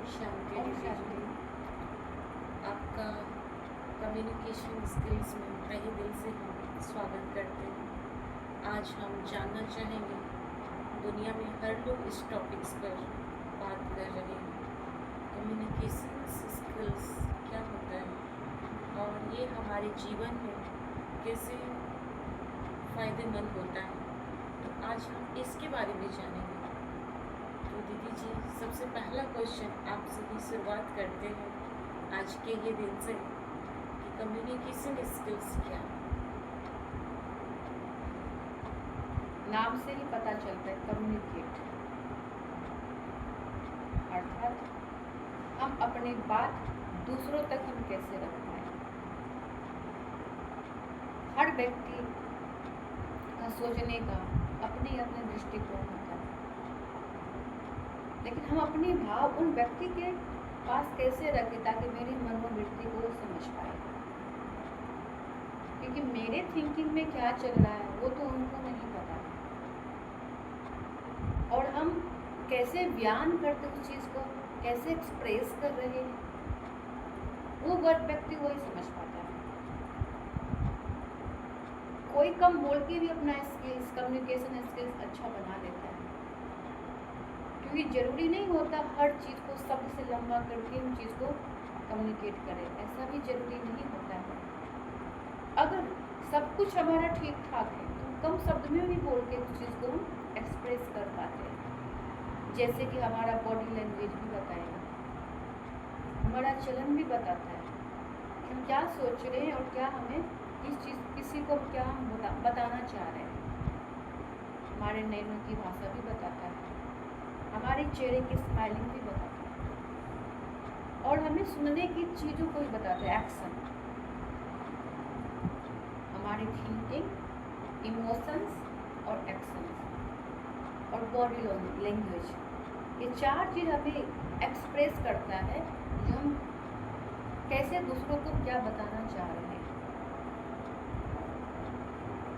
शांति ओम दीदी जी। शांति। आपका communication skills में तहे दिल से हम स्वागत करते हैं। आज हम जानना चाहेंगे, दुनिया में हर लोग इस टॉपिक्स पर बात कर रहे हैं, कम्युनिकेशन स्किल्स क्या होता है और ये हमारे जीवन में कैसे फ़ायदेमंद होता है। तो आज हम इसके बारे में जानेंगे। तो दीदी जी, सबसे पहला क्वेश्चन आपसे ही शुरुआत करते हैं आज के ये दिन से कि कम्युनिकेशन स्किल्स क्या है। नाम से ही पता चलता है कम्युनिकेट, अर्थात हम अपनी बात दूसरों तक हम कैसे रख पाए। हर व्यक्ति का सोचने का अपने अपने दृष्टिकोण होता है, लेकिन हम अपने भाव उन व्यक्ति के पास कैसे रखें ताकि मेरी मनोवृत्ति को वो समझ पाए, क्योंकि मेरे थिंकिंग में क्या चल रहा है वो तो उनको नहीं पता है। और हम कैसे बयान करते उस चीज़ को, कैसे एक्सप्रेस कर रहे हैं, वो व्यक्ति वही समझ पाता है। कोई कम बोल के भी अपना स्किल्स, कम्युनिकेशन स्किल्स अच्छा बना लेता है, क्योंकि जरूरी नहीं होता हर चीज़ को शब्द से लंबा करके उन चीज़ को कम्युनिकेट करें, ऐसा भी जरूरी नहीं होता है। अगर सब कुछ हमारा ठीक ठाक है तो कम शब्द में भी बोल के उस चीज़ को हम एक्सप्रेस कर पाते हैं। जैसे कि हमारा बॉडी लैंग्वेज भी बताएगा, हमारा चलन भी बताता है कि हम क्या सोच रहे हैं और क्या हमें इस चीज़ किसी को क्या हम बताना चाह रहे हैं। हमारे नैनों की भाषा भी बताता है, हमारे चेहरे की स्माइलिंग भी बताता है, और हमें सुनने की चीज़ों को भी बताता है, एक्शन, हमारी थिंकिंग, इमोशंस और एक्शंस और बॉडी लैंग्वेज। ये चार चीज़ हमें एक्सप्रेस करता है कि हम कैसे दूसरों को क्या बताना चाह रहे हैं।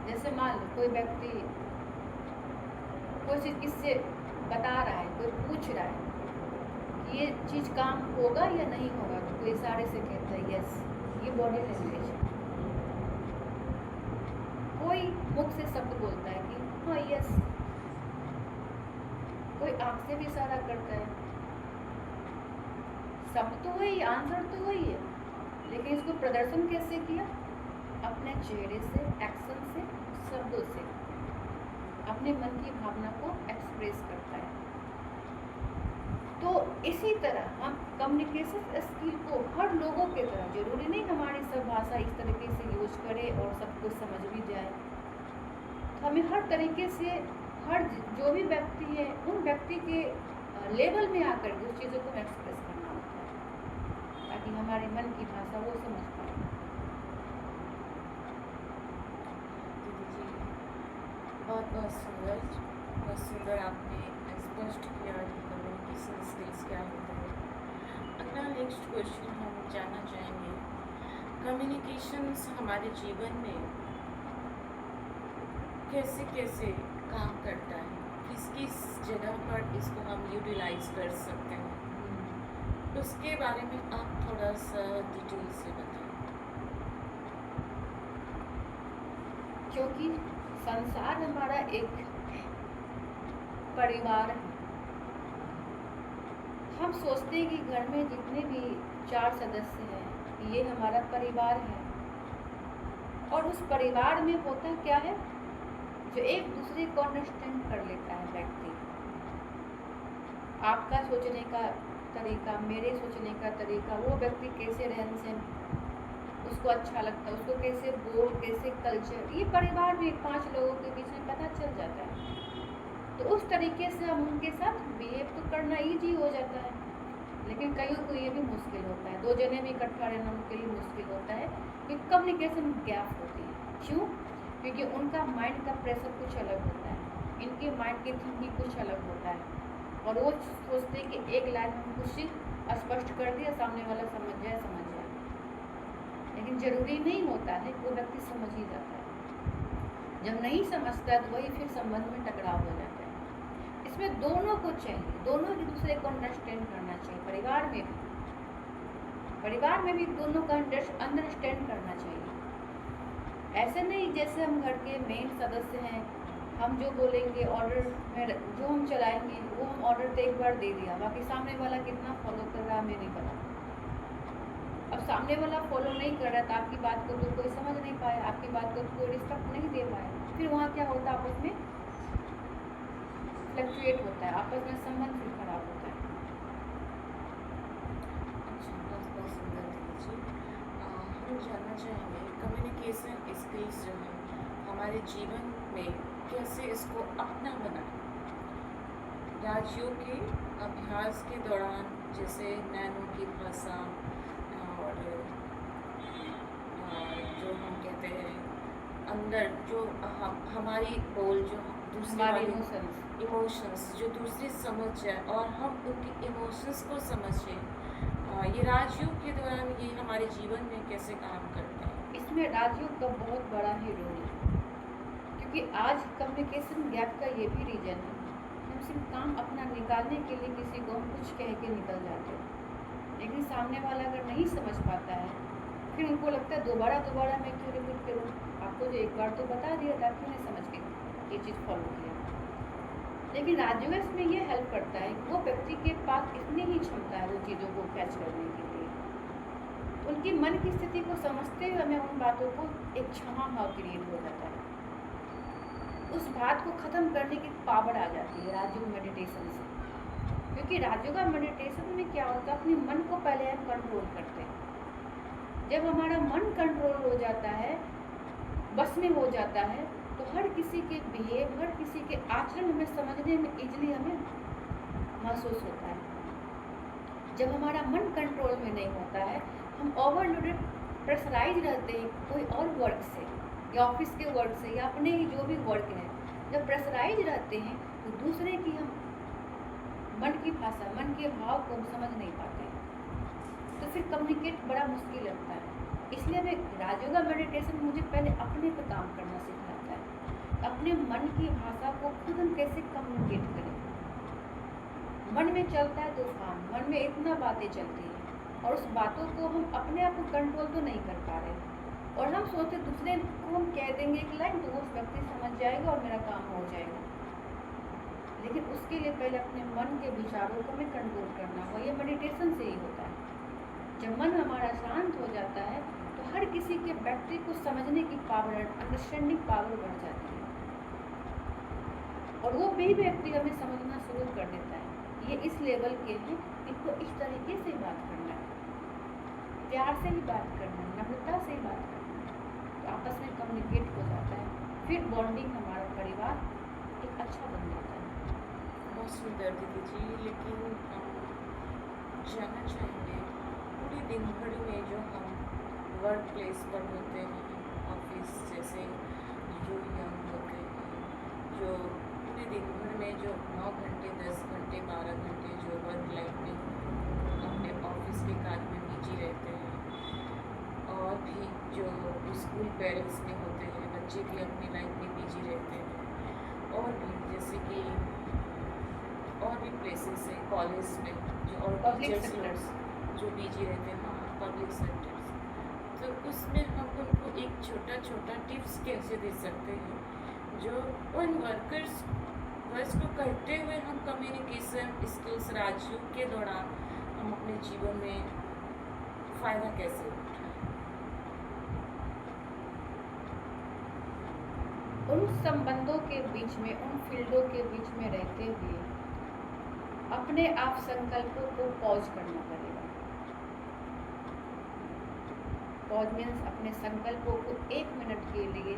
जैसे मान लो कोई व्यक्ति कोई चीज़ किससे बता रहा है, कोई पूछ रहा है कि ये चीज़ काम होगा या नहीं होगा, तो कोई इशारे से कहता है यस, ये बॉडी लैंग्वेज है। कोई मुख से शब्द बोलता है कि हाँ यस, कोई आँख से भी इशारा करता है। शब्द तो वही, आंसर तो वही है, लेकिन इसको प्रदर्शन कैसे किया? अपने चेहरे से, एक्शन से, शब्दों से अपने मन की भावना को एक्सप्रेस करता है। तो इसी तरह हम कम्युनिकेशन स्किल को हर लोगों के तरह, जरूरी नहीं हमारी सब भाषा इस तरीके से यूज करें और सबको समझ भी जाए, तो हमें हर तरीके से हर जो भी व्यक्ति है उन व्यक्ति के लेवल में आकर के उस चीज़ों को एक्सप्रेस करना होता है, ताकि हमारे मन की भाषा वो समझ पाए। दीदी जी, बहुत सुंदर आपने स्पष्ट किया कि कम्युनिकेशन स्किल्स क्या होता है। अगला नेक्स्ट क्वेश्चन हम जानना चाहेंगे, कम्युनिकेशंस हमारे जीवन में कैसे कैसे काम करता है, किस किस जगह पर इसको हम यूटिलाइज कर सकते हैं, उसके बारे में आप थोड़ा सा डिटेल से बताएं। क्योंकि संसार हमारा एक परिवार है, हम सोचते हैं कि घर में जितने भी 4 सदस्य हैं ये हमारा परिवार है, और उस परिवार में होता क्या है, जो एक दूसरे को अंडरस्टैंड कर लेता है व्यक्ति। आपका सोचने का तरीका, मेरे सोचने का तरीका, वो व्यक्ति कैसे रहन सहन उसको अच्छा लगता है, उसको कैसे बोल, कैसे कल्चर, ये परिवार में 5 लोगों के बीच में पता चल जाता है। तो उस तरीके से हम उनके साथ बिहेव तो करना ईजी हो जाता है, लेकिन कईयों को ये भी मुश्किल होता है, 2 जने भी इकट्ठा रहना उनके लिए मुश्किल होता है, क्योंकि कम्युनिकेशन गैप होती है। क्यों? क्योंकि उनका माइंड का प्रेशर कुछ अलग होता है, इनके माइंड की थिंकिंग कुछ अलग होता है, और वो सोचते हैं कि एक लाइन में कुछ स्पष्ट कर दिया, सामने वाला समझ जाए, लेकिन जरूरी नहीं होता है, वो व्यक्ति समझ ही जाता है। जब नहीं समझता है तो वही फिर संबंध में टकराव हो जाता है। इस इसमें दोनों को चाहिए, दोनों एक दूसरे को अंडरस्टैंड करना चाहिए। परिवार में भी दोनों का अंडरस्टैंड करना चाहिए। ऐसे नहीं जैसे हम घर के मेन सदस्य हैं, हम जो बोलेंगे ऑर्डर में जो हम चलाएंगे वो हम ऑर्डर तो एक बार दे दिया, बाकी सामने वाला कितना फॉलो कर रहा है हमें नहीं पता। अब सामने वाला फॉलो नहीं कर रहा है तो आपकी बात को तो कोई समझ नहीं पाया, आपकी बात को कोई रिस्पेक्ट नहीं दे पाया, फिर वहाँ क्या होता है, आपस में फ्लक्चुएट होता है, आपस में संबंध फिर खराब होता है। अच्छा, बहुत बहुत सुंदर दीदी जी। हम जानना चाहेंगे कम्युनिकेशन स्किल्स जो है हमारे जीवन में कैसे इसको अपना बनाए। राज्यों के अभ्यास के दौरान जैसे नैनो की भाषा और जो हम कहते हैं अंदर जो हमारी बोल जो दूसरे हमारे वाले इमोशंस जो दूसरे समझ जाए और हम उनके इमोशंस को समझें, ये राजयोग के दौरान ये हमारे जीवन में कैसे काम करता है। इसमें राजयोग का बहुत बड़ा ही रोल है, क्योंकि आज कम्युनिकेशन गैप का ये भी रीजन है। हम सिर्फ काम अपना निकालने के लिए किसी को हम कुछ कह के निकल जाते हैं, लेकिन सामने वाला अगर नहीं समझ पाता है फिर उनको लगता है दोबारा मैं क्यों रिपीट करूँ, आपको जो एक बार तो बता दिया था, आप क्यों नहीं समझ के ये चीज़ फॉलो किया। लेकिन राजयोग में ये हेल्प करता है कि वो व्यक्ति के पास इतनी ही क्षमता है वो चीज़ों को कैच करने के लिए, उनकी मन की स्थिति को समझते हुए हमें उन बातों को एक क्षमा भाव क्रिएट हो जाता है, उस बात को ख़त्म करने की पावर आ जाती है राजयोग मेडिटेशन से। क्योंकि राजयोग मेडिटेशन में क्या होता है, अपने मन को पहले हम कंट्रोल करते हैं। जब हमारा मन कंट्रोल हो जाता है, बस में हो जाता है, तो हर किसी के बिहेव, हर किसी के आचरण हमें समझने में इजली हमें महसूस होता है। जब हमारा मन कंट्रोल में नहीं होता है, हम ओवरलोडेड प्रेशराइज रहते हैं कोई और वर्क से या ऑफिस के वर्क से या अपने ही जो भी वर्क है, जब प्रेशराइज रहते हैं तो दूसरे की हम मन की भाषा, मन के भाव को हम समझ नहीं पाते हैं, तो फिर कम्युनिकेट बड़ा मुश्किल लगता है। इसलिए हमें राजयोग मेडिटेशन मुझे पहले अपने पे काम करना सिखाता है, अपने मन की भाषा को खुद हम कैसे कम्युनिकेट करें। मन में चलता है तूफान, मन में इतना बातें चलती हैं और उस बातों को हम अपने आप को कंट्रोल तो नहीं कर पा रहे, और हम सोचते दूसरे को हम कह देंगे एक लाइन तो वो व्यक्ति समझ जाएगा और मेरा काम हो जाएगा। लेकिन उसके लिए पहले अपने मन के विचारों को हमें कंट्रोल करना होगा, ये मेडिटेशन से ही होता है। जब मन हमारा शांत हो जाता है तो हर किसी के व्यक्ति को समझने की पावर, अंडरस्टैंडिंग पावर बढ़ जाती है, और वो भी व्यक्ति हमें समझना शुरू कर देता है, ये इस लेवल के हैं, इनको इस तरीके से बात करना है, प्यार से ही बात करना है, नम्रता से ही बात करना है, तो आपस में कम्युनिकेट हो जाता है, फिर बॉन्डिंग हमारा परिवार एक अच्छा बन जाता है। बहुत सुंदर दीदी जी। लेकिन हम जानना चाहेंगे पूरी दिन भर में जो हम वर्क प्लेस पर होते हैं, ऑफिस जैसे जो यंग होते हैं, जो पूरे दिन भर में जो 9 घंटे 10 घंटे 12 घंटे जो वर्क लाइफ में अपने ऑफिस के कार्य में बिजी रहते हैं, और भी जो स्कूल पेरेंट्स के होते हैं, बच्चे भी अपनी लाइफ में बिजी रहते हैं, और भी जैसे कि और भी प्लेसेस हैं कॉलेज में जो और Public टीचर्स sectors. जो बिजी रहते हैं, हाँ पब्लिक सेक्टर्स, तो उसमें हम उनको एक छोटा छोटा टिप्स कैसे दे सकते हैं जो उन वर्कर्स को करते हुए हम कम्युनिकेशन स्किल्स राजयोग के दौरान हम अपने जीवन में फ़ायदा कैसे उठाएं। उन संबंधों के बीच में, उन फील्डों के बीच में रहते हुए अपने आप संकल्पों को पॉज करना पड़ेगा। पॉज मीन्स अपने संकल्पों को 1 मिनट के लिए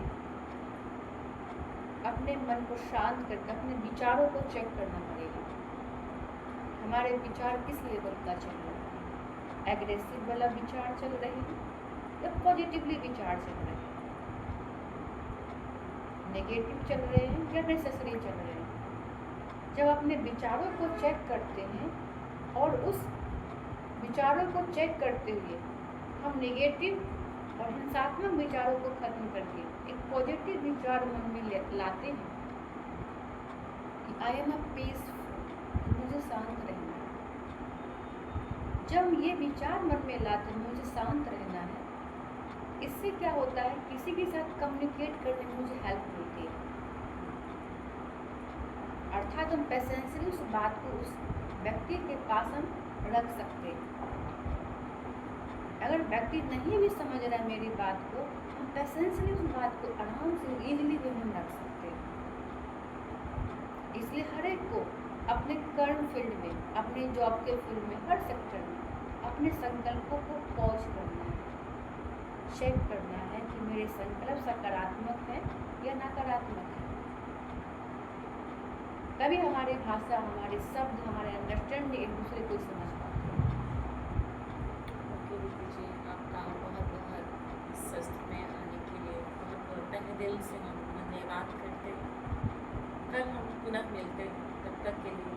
अपने मन को शांत करके अपने विचारों को चेक करना पड़ेगा। हमारे विचार किस लेवल का चल रहा है, एग्रेसिव वाला विचार चल रहे हैं या पॉजिटिवली विचार चल रहे हैं, नेगेटिव चल रहे हैं या नेसेसरी चल रहे हैं। जब अपने विचारों को चेक करते हैं और उस विचारों को चेक करते हुए हम नेगेटिव और हिंसात्मक विचारों को खत्म करके एक पॉजिटिव विचार मन में लाते हैं कि आई एम अ पीसफुल, मुझे शांत रहना है। जब ये विचार मन में लाते हैं मुझे शांत रहना है, इससे क्या होता है, किसी के साथ कम्युनिकेट करने में मुझे हेल्प मिलती है। अर्थात हम पेशेंसली उस बात को उस व्यक्ति के पास हम रख सकते हैं। अगर व्यक्ति नहीं भी समझ रहा है मेरी बात को, हम पेशेंसली उस बात को आराम से इजीली भी हम रख सकते हैं। इसलिए हर एक को अपने कर्म फील्ड में, अपने जॉब के फील्ड में, हर सेक्टर में अपने संकल्पों को पॉज करना है, चेक करना है कि मेरे संकल्प सकारात्मक है या नकारात्मक है। तभी हमारी भाषा, हमारे शब्द, हमारे अंडरस्टैंडिंग एक दूसरे को समझ पाते हैं। ओके दीदी जी, आपका बहुत बहुत इस सत्र में आने के लिए बहुत बहुत तहे दिल से हम धन्यवाद करते हैं। कल हम पुनः मिलते हैं, तब तक के लिए